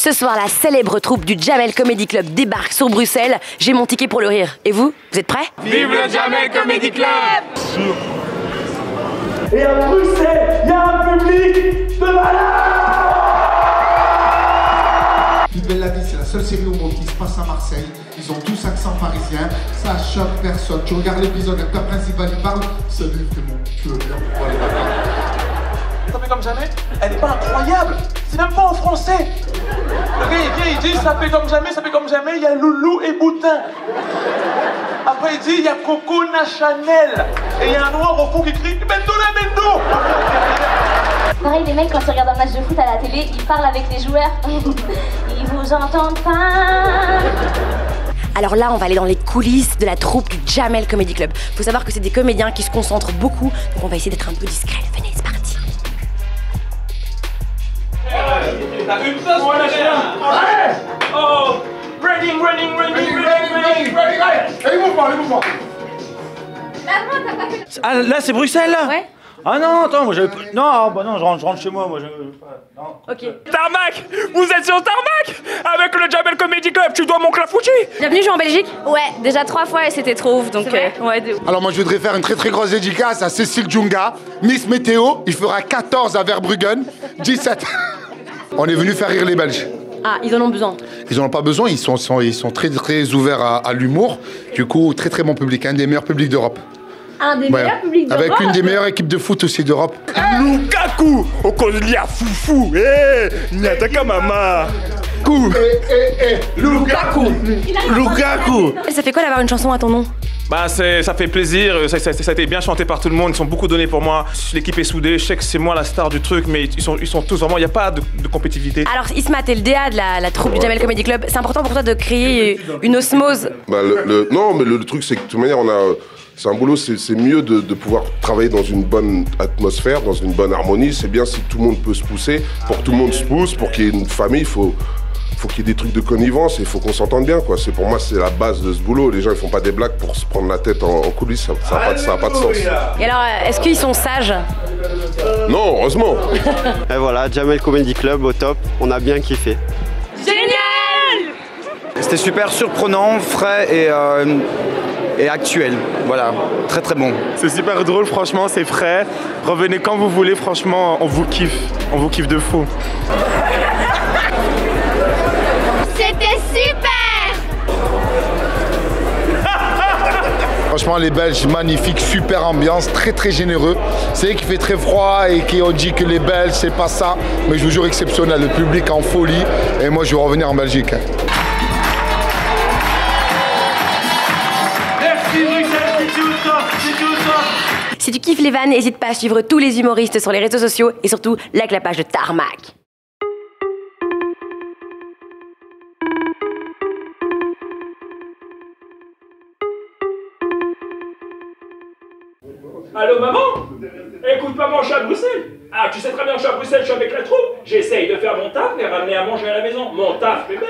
Ce soir, la célèbre troupe du Jamel Comedy Club débarque sur Bruxelles. J'ai mon ticket pour le rire. Et vous êtes prêts? Vive le Jamel Comedy Club! Et à Bruxelles, il y a un public de malade! Une belle la vie, c'est la seule série au monde qui se passe à Marseille. Ils ont tous accent parisien, ça choque personne. Tu regardes l'épisode, l'acteur principal il parle. Salut, c'est mon cœur. Ça fait comme jamais, elle est pas incroyable, c'est même pas en français. Le gars il vient, il dit ça fait comme jamais, il y a Loulou et Boutin. Après il dit il y a Coco Chanel. Et il y a un noir au fond qui crie Bendo la Bendo. Pareil, les mecs, quand ils regardent un match de foot à la télé, ils parlent avec les joueurs. Ils vous entendent pas. Alors là, on va aller dans les coulisses de la troupe du Jamel Comedy Club. Faut savoir que c'est des comédiens qui se concentrent beaucoup, donc on va essayer d'être un peu discret. Venez, c'est parti. T'as une place pour la chien. Allez. Oh, running. Allez, mouvement. Ah là c'est Bruxelles là? Ouais. Ah non, attends, moi j'avais... Non, bah non, je rentre chez moi, non. Ok. Tarmac! Vous êtes sur Tarmac! Avec le Jamel Comedy Club, tu dois mon clafoutis! Bienvenue, je suis en Belgique. Ouais, déjà 3 fois et c'était trop ouf, donc ouais, de ouf. Alors moi je voudrais faire une très grosse dédicace à Cécile Djunga, Miss Météo. Il fera 14 à Verbruggen, 17. On est venu faire rire les Belges. Ah, ils en ont besoin. Ils n'en ont pas besoin, ils sont très ouverts à l'humour. Du coup, très bon public, un des meilleurs publics d'Europe. Un des meilleurs publics d'Europe. Avec une des meilleures équipes de foot aussi d'Europe. Lukaku! Okolia foufou! Nyataka mama! Lukaku! Lukaku! Ça fait quoi d'avoir une chanson à ton nom? Bah ça fait plaisir, ça a été bien chanté par tout le monde, ils sont beaucoup donnés pour moi. L'équipe est soudée, je sais que c'est moi la star du truc, mais ils sont tous vraiment, il n'y a pas de compétitivité. Alors Isma, t'es le DA de la troupe du Jamel Comedy Club. C'est important pour toi de créer une osmose? Bah, non, mais le truc, c'est que de toute manière, c'est un boulot, c'est mieux de pouvoir travailler dans une bonne atmosphère, dans une bonne harmonie. C'est bien si tout le monde peut se pousser. Pour que tout le monde se pousse, pour qu'il y ait une famille, il faut qu'il y ait des trucs de connivence et il faut qu'on s'entende bien, quoi. Pour moi, c'est la base de ce boulot. Les gens, ils font pas des blagues pour se prendre la tête en coulisses. Ça a pas de sens. Et alors, est-ce qu'ils sont sages? Non, heureusement. Et voilà, Jamel Comedy Club au top, on a bien kiffé. Génial! C'était super surprenant, frais et actuel. Voilà, très bon. C'est super drôle, franchement, c'est frais. Revenez quand vous voulez, franchement, on vous kiffe de fou. C'était super. Franchement, les Belges, magnifiques, super ambiance, très généreux. C'est vrai qu'il fait très froid et qu'on dit que les Belges, c'est pas ça. Mais je vous jure, exceptionnel, le public en folie. Et moi, je vais revenir en Belgique. Si tu kiffes les vannes, n'hésite pas à suivre tous les humoristes sur les réseaux sociaux et surtout like la page de Tarmac. Allô maman? Écoute pas, moi je suis à Bruxelles. Ah, tu sais très bien que je suis à Bruxelles, je suis avec la troupe. J'essaye de faire mon taf et ramener à manger à la maison. Mon taf, bébé.